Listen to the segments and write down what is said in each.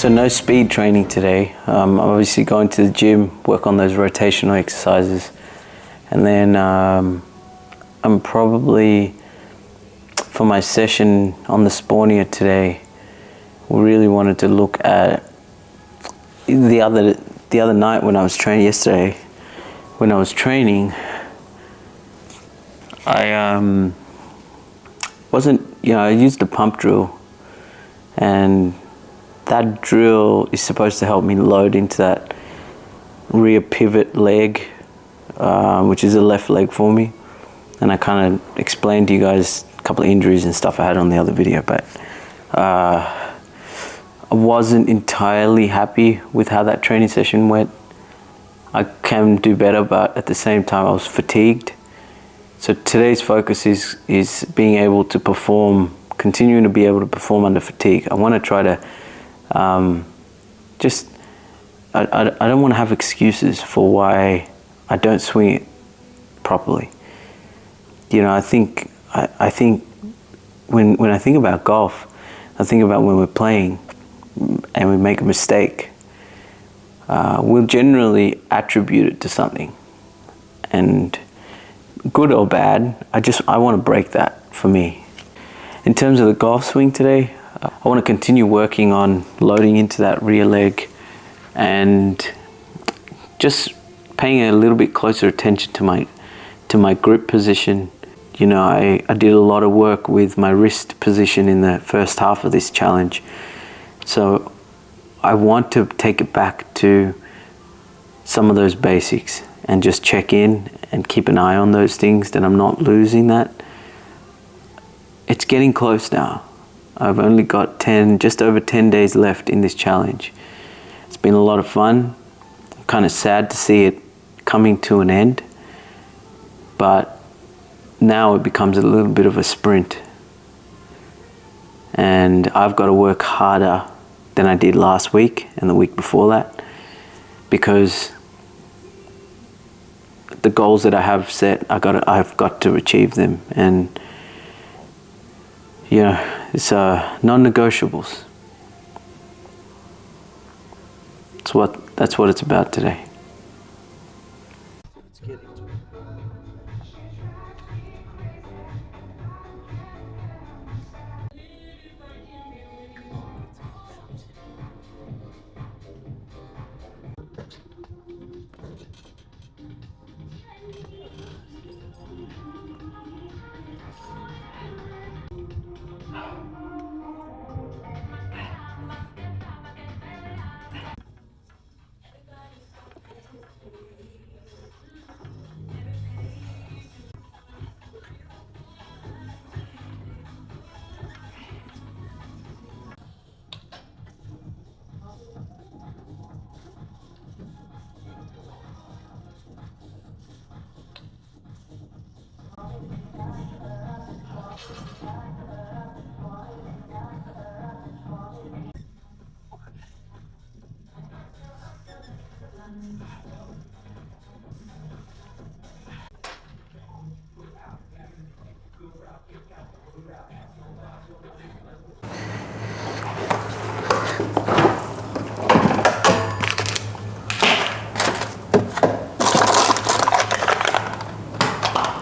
So no speed training today. I'm obviously going to the gym, work on those rotational exercises. And then I'm probably, for my session on the Spornia today, we really wanted to look at the other night when I was training yesterday. When I was training, I I used a pump drill, and that drill is supposed to help me load into that rear pivot leg, which is the left leg for me. And I kind of explained to you guys a couple of injuries and stuff I had on the other video, but I wasn't entirely happy with how that training session went. I can do better, but at the same time I was fatigued. So today's focus is being able to perform, continuing to be able to perform under fatigue. I want to try to I don't want to have excuses for why I don't swing it properly. I think when I think about golf, I think about when we're playing and we make a mistake. We'll generally attribute it to something, and good or bad, I want to break that for me. In terms of the golf swing today, I want to continue working on loading into that rear leg and just paying a little bit closer attention to my grip position. I did a lot of work with my wrist position in the first half of this challenge. So I want to take it back to some of those basics and just check in and keep an eye on those things, that I'm not losing that. It's getting close now. I've only got just over 10 days left in this challenge. It's been a lot of fun. I'm kind of sad to see it coming to an end, but now it becomes a little bit of a sprint. And I've got to work harder than I did last week and the week before that, because the goals that I have set, I've got to achieve them. And it's non-negotiables. That's what it's about today.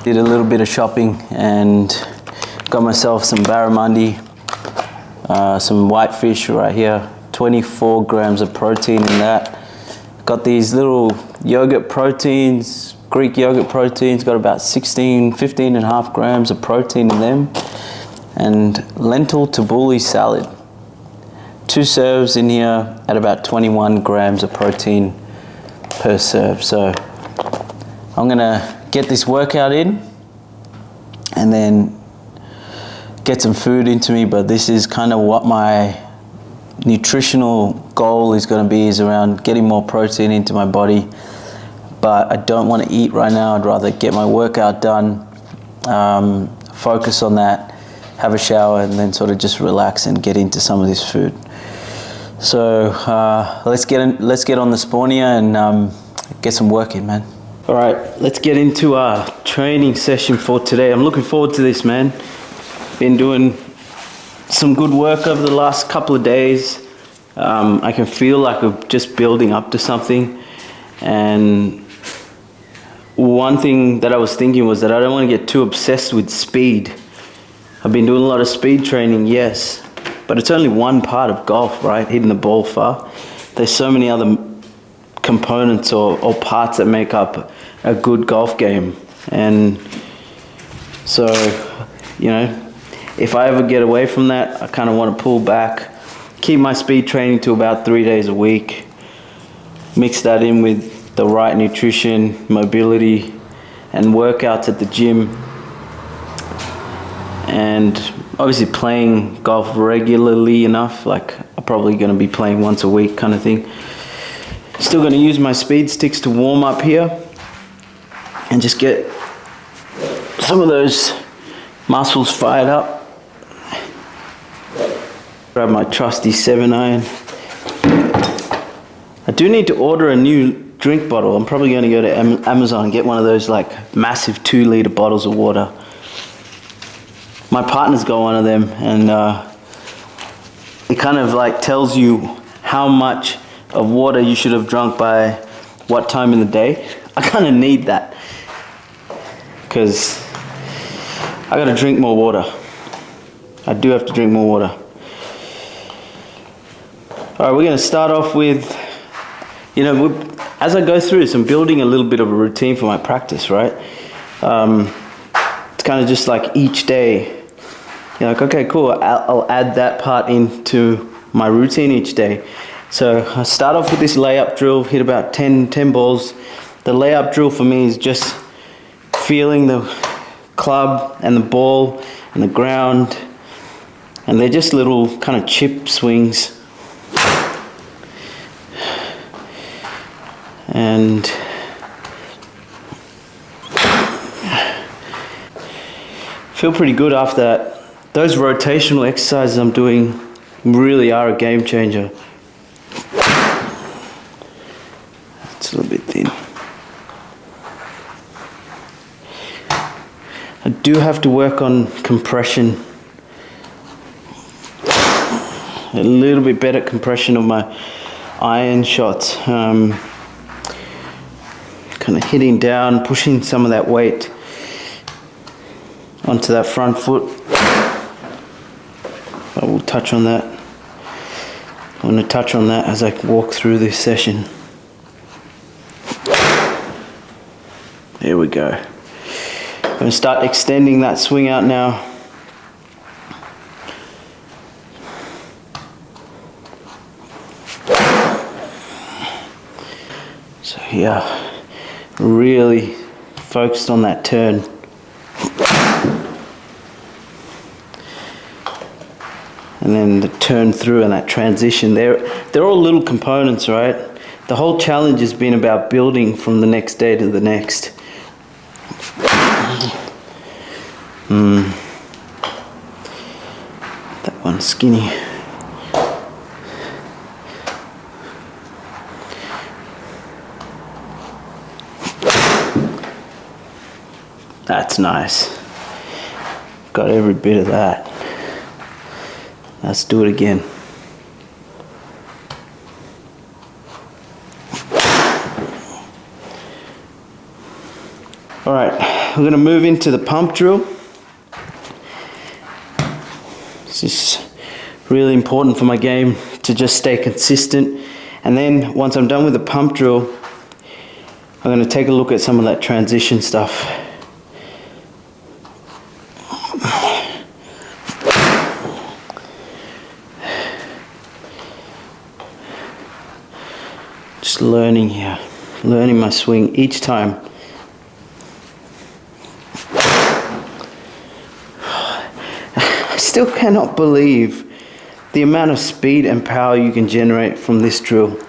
Did a little bit of shopping and got myself some barramundi, some whitefish right here, 24 grams of protein in that. Got these little yogurt proteins, Greek yogurt proteins, got about 15 and a half grams of protein in them. And lentil tabbouleh salad. 2 serves in here at about 21 grams of protein per serve. So I'm gonna get this workout in and then get some food into me, but this is kind of what my nutritional goal is going to be, is around getting more protein into my body. But I don't want to eat right now. I'd rather get my workout done, focus on that, have a shower, and then sort of just relax and get into some of this food. So let's get on the Spornia and get some work in, man. All right, let's get into our training session for today. I'm looking forward to this, man. Been doing some good work over the last couple of days. I can feel like we're just building up to something. And one thing that I was thinking was that I don't want to get too obsessed with speed. I've been doing a lot of speed training, yes, but it's only one part of golf, right? Hitting the ball far. There's so many other components or parts that make up a good golf game. And so, you know, if I ever get away from that, I kind of want to pull back, keep my speed training to about 3 days a week, mix that in with the right nutrition, mobility, and workouts at the gym. And obviously playing golf regularly enough, like I'm probably going to be playing once a week kind of thing. Still going to use my speed sticks to warm up here and just get some of those muscles fired up. Grab my trusty 7-iron. I do need to order a new drink bottle. I'm probably going to go to Amazon and get one of those like massive 2-liter bottles of water. My partner's got one of them, and it kind of like tells you how much of water you should have drunk by what time in the day. I kind of need that because I got to drink more water. I do have to drink more water. All right, we're going to start off with, you know, as I go through this, I'm building a little bit of a routine for my practice, right? It's kind of just like each day, you're like, okay, cool, I'll add that part into my routine each day. So I start off with this layup drill, hit about 10 balls. The layup drill for me is just feeling the club and the ball and the ground, and they're just little kind of chip swings. And feel pretty good after that. Those rotational exercises I'm doing really are a game changer. It's a little bit thin. I do have to work on compression. A little bit better compression of my iron shots. Kind of hitting down, pushing some of that weight onto that front foot. I will touch on that. I'm going to touch on that as I walk through this session. There we go. I'm going to start extending that swing out now. So yeah, really focused on that turn. And then the turn through and that transition, they're all little components, right? The whole challenge has been about building from the next day to the next. That one's skinny. That's nice. Got every bit of that. Let's do it again. All right, we're going to move into the pump drill. This is really important for my game to just stay consistent. And then once I'm done with the pump drill, I'm going to take a look at some of that transition stuff. Just learning here, learning my swing each time. I still cannot believe the amount of speed and power you can generate from this drill.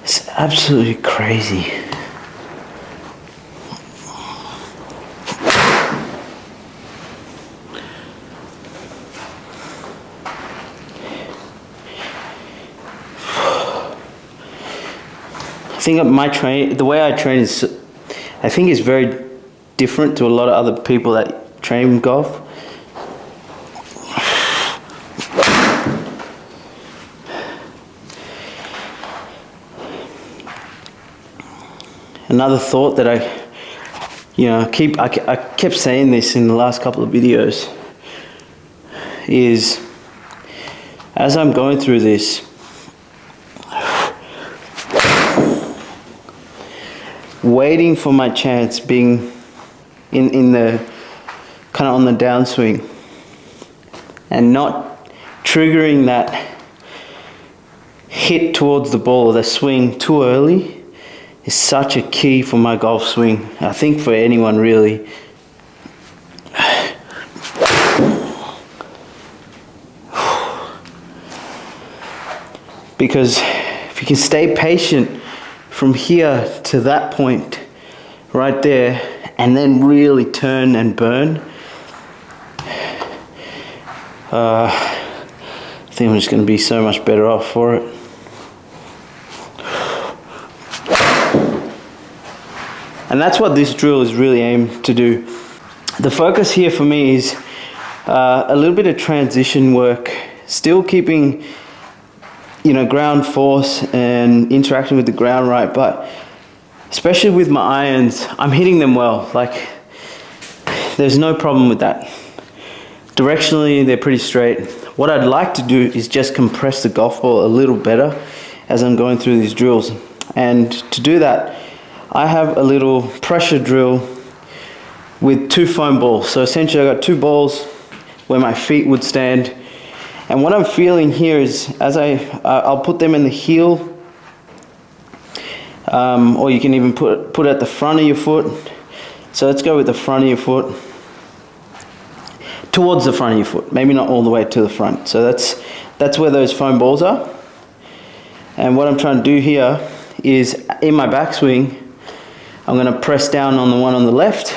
It's absolutely crazy. I think the way I train is I think it's very different to a lot of other people that train golf. Another thought that I kept saying this in the last couple of videos is, as I'm going through this, waiting for my chance, being in the kind of on the downswing, and not triggering that hit towards the ball or the swing too early is such a key for my golf swing. I think for anyone really. Because if you can stay patient from here to that point right there, and then really turn and burn, I think I'm just going to be so much better off for it. And that's what this drill is really aimed to do. The focus here for me is a little bit of transition work, still keeping ground force and interacting with the ground right, but especially with my irons, I'm hitting them well. Like, there's no problem with that. Directionally, they're pretty straight. What I'd like to do is just compress the golf ball a little better as I'm going through these drills. And to do that, I have a little pressure drill with 2 foam balls. So essentially I got 2 balls where my feet would stand. And what I'm feeling here is, as I'll put them in the heel, or you can even put it at the front of your foot. So let's go with the front of your foot. Towards the front of your foot, maybe not all the way to the front. So that's where those foam balls are. And what I'm trying to do here is, in my backswing, I'm going to press down on the one on the left,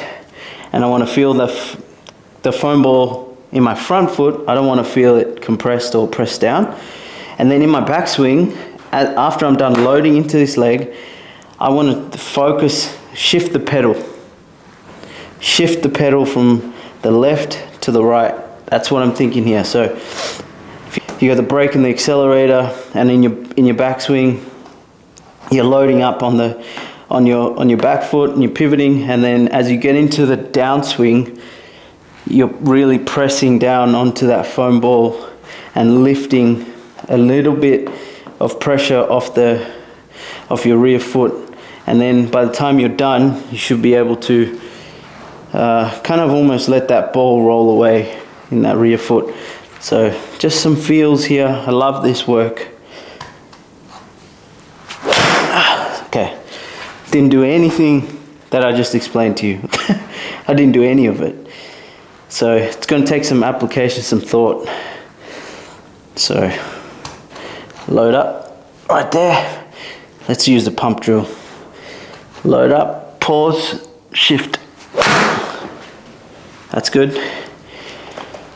and I want to feel the foam ball in my front foot. I don't want to feel it compressed or pressed down. And then in my backswing, after I'm done loading into this leg, I want to focus, shift the pedal from the left to the right. That's what I'm thinking here. So you got the brake and the accelerator, and in your backswing, you're loading up on your back foot and you're pivoting, and then as you get into the downswing, you're really pressing down onto that foam ball and lifting a little bit of pressure off your rear foot. And then by the time you're done, you should be able to kind of almost let that ball roll away in that rear foot. So just some feels here. I love this work. Okay, didn't do anything that I just explained to you. I didn't do any of it. So it's going to take some application, some thought. So load up right there. Let's use the pump drill. Load up, pause, shift. That's good.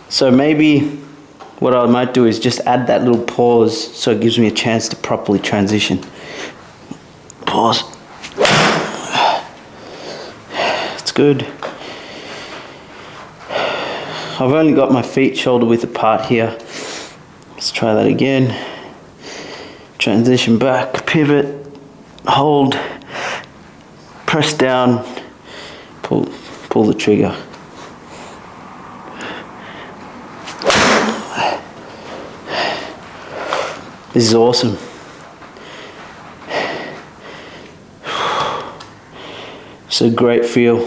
So maybe what I might do is just add that little pause so it gives me a chance to properly transition. Pause. It's good. I've only got my feet shoulder width apart here. Let's try that again. Transition back, pivot, hold, press down, pull the trigger. This is awesome. It's a great feel.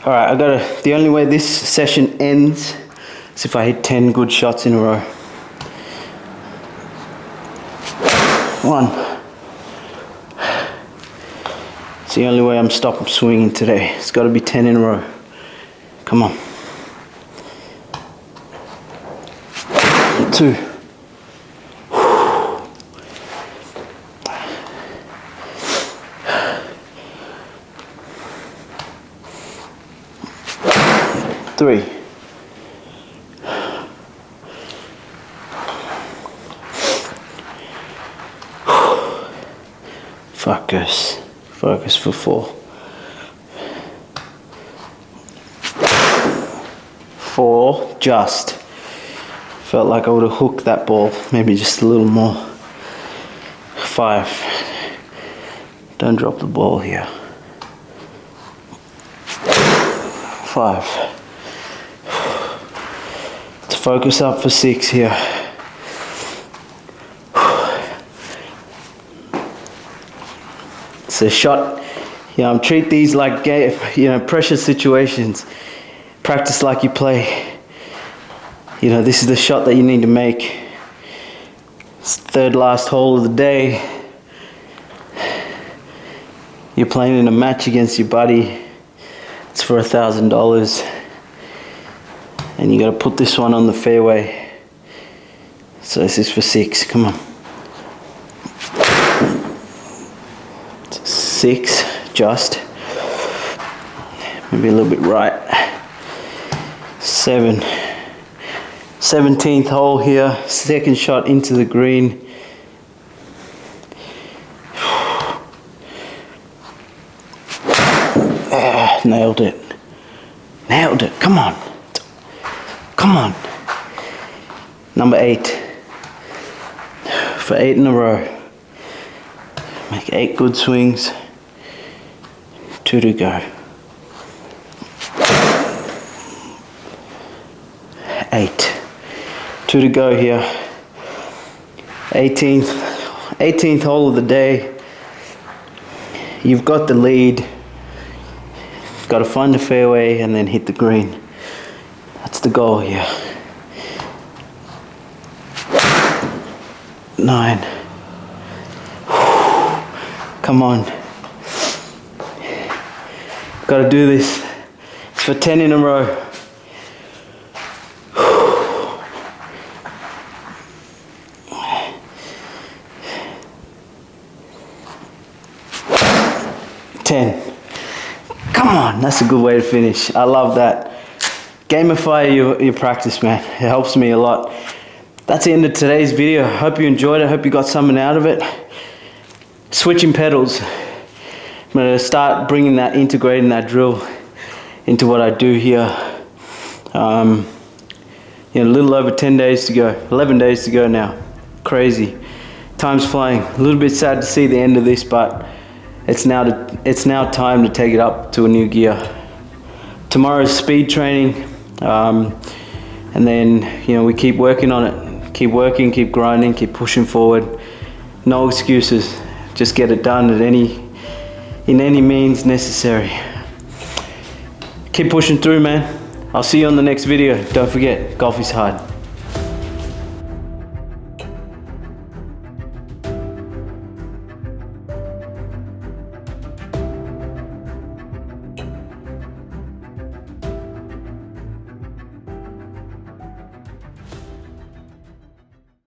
All right, the only way this session ends is if I hit 10 good shots in a row. 1. It's the only way I'm stopping swinging today. It's got to be 10 in a row. Come on. 2. 3. 4. Focus. Focus for 4. 4, just. Felt like I would have hooked that ball, maybe just a little more. 5. Don't drop the ball here. 5. Let's focus up for 6 here. It's a shot. Treat these like pressure situations. Practice like you play. This is the shot that you need to make. It's the 3rd last hole of the day. You're playing in a match against your buddy. It's for $1,000. And you got to put this one on the fairway. So this is for 6. Come on. 6, just. Maybe a little bit right. 7. 17th hole here. 2nd shot into the green. Nailed it. Nailed it. Come on. Come on. Number 8. For 8 in a row. Make 8 good swings. 2 to go. 8. 2 to go here. 18th hole of the day. You've got the lead. Got to find the fairway and then hit the green. That's the goal here. 9. Come on. Got to do this. It's for 10 in a row. 10. Come on, that's a good way to finish. I love that. Gamify your practice, man. It helps me a lot. That's the end of today's video. Hope you enjoyed it. Hope you got something out of it. Switching pedals. I'm going to start integrating that drill into what I do here. A little over 10 days to go. 11 days to go now. Crazy. Time's flying. A little bit sad to see the end of this, but it's now time to take it up to a new gear. Tomorrow's speed training, and then we keep working on it. Keep working, keep grinding, keep pushing forward. No excuses. Just get it done in any means necessary. Keep pushing through, man. I'll see you on the next video. Don't forget, golf is hard.